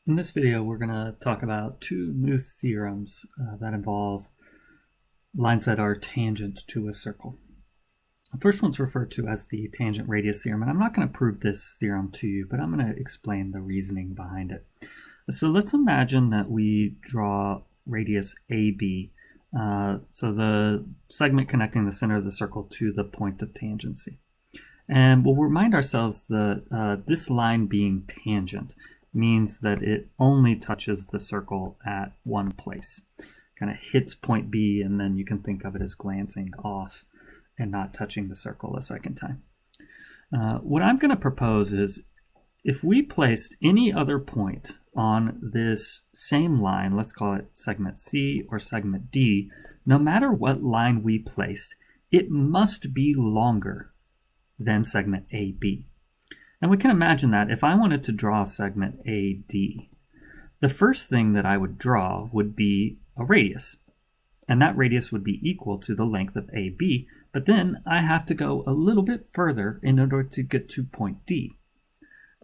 In this video, we're going to talk about two new theorems that involve lines that are tangent to a circle. The first one's referred to as the tangent radius theorem, and I'm not going to prove this theorem to you, but I'm going to explain the reasoning behind it. So let's imagine that we draw radius AB, so the segment connecting the center of the circle to the point of tangency. And we'll remind ourselves that this line being tangent means that it only touches the circle at one place. Kind of hits point B, and then you can think of it as glancing off and not touching the circle a second time. What I'm going to propose is if we placed any other point on this same line, let's call it segment C or segment D, no matter what line we placed, it must be longer than segment AB. And we can imagine that if I wanted to draw segment AD, the first thing that I would draw would be a radius. And that radius would be equal to the length of AB, but then I have to go a little bit further in order to get to point D.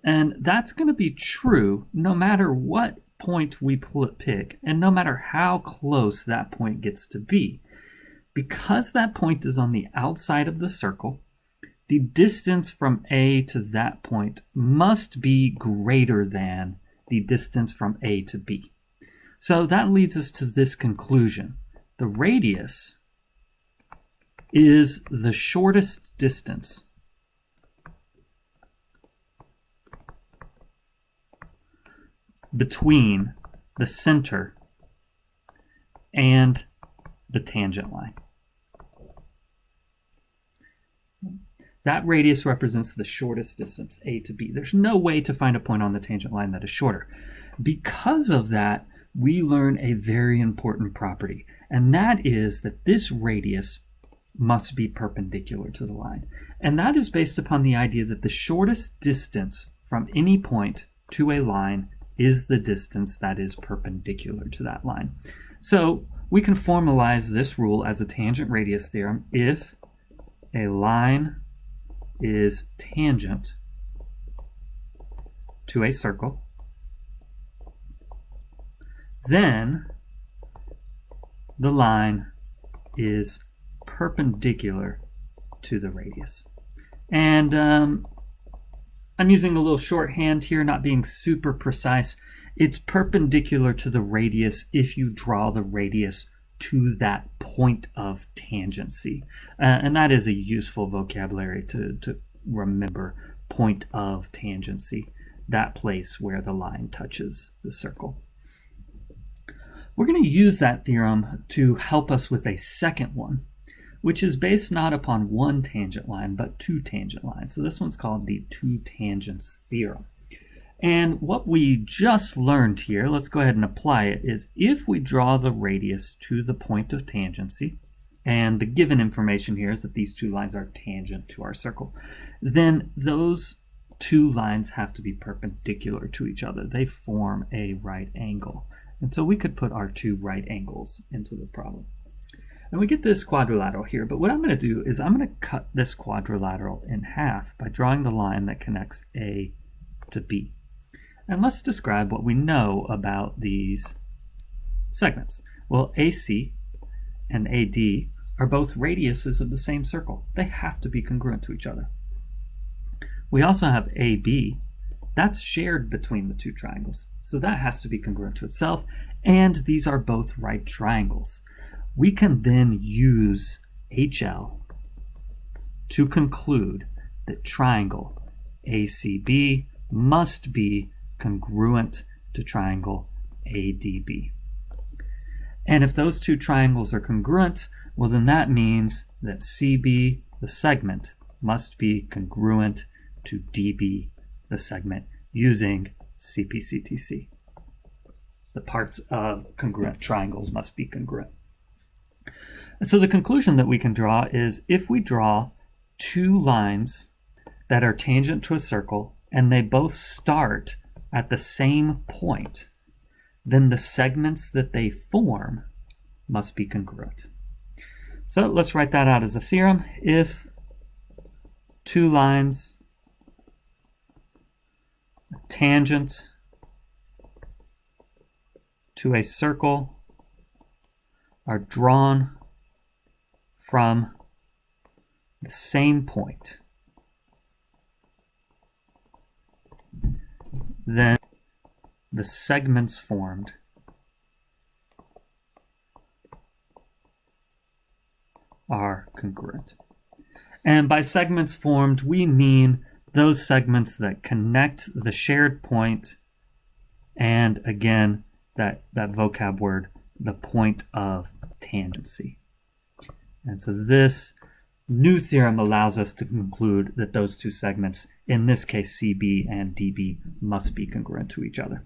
And that's going to be true no matter what point we pick, and no matter how close that point gets to be. Because that point is on the outside of the circle, the distance from A to that point must be greater than the distance from A to B. So that leads us to this conclusion. The radius is the shortest distance between the center and the tangent line. That radius represents the shortest distance, A to B. There's no way to find a point on the tangent line that is shorter. Because of that, we learn a very important property, and that is that this radius must be perpendicular to the line. And that is based upon the idea that the shortest distance from any point to a line is the distance that is perpendicular to that line. So we can formalize this rule as a tangent radius theorem if a line is tangent to a circle, then the line is perpendicular to the radius. And I'm using a little shorthand here, not being super precise. It's perpendicular to the radius if you draw the radius to that point of tangency. And that is a useful vocabulary to remember, point of tangency, that place where the line touches the circle. We're going to use that theorem to help us with a second one, which is based not upon one tangent line, but two tangent lines. So this one's called the Two Tangents Theorem. And what we just learned here, let's go ahead and apply it, is if we draw the radius to the point of tangency, and the given information here is that these two lines are tangent to our circle, then those two lines have to be perpendicular to each other. They form a right angle. And so we could put our two right angles into the problem. And we get this quadrilateral here, but what I'm going to do is I'm going to cut this quadrilateral in half by drawing the line that connects A to B. And let's describe what we know about these segments. Well, AC and AD are both radiuses of the same circle. They have to be congruent to each other. We also have AB. That's shared between the two triangles, so that has to be congruent to itself, and these are both right triangles. We can then use HL to conclude that triangle ACB must be congruent to triangle ADB. And if those two triangles are congruent, well, then that means that CB, the segment, must be congruent to DB, the segment, using CPCTC. The parts of congruent triangles must be congruent. And so the conclusion that we can draw is if we draw two lines that are tangent to a circle and they both start at the same point, then the segments that they form must be congruent. So let's write that out as a theorem. If two lines tangent to a circle are drawn from the same point, then the segments formed are congruent. And by segments formed, we mean those segments that connect the shared point and, again, that vocab word, the point of tangency. And so this new theorem allows us to conclude that those two segments, in this case CB and DB, must be congruent to each other.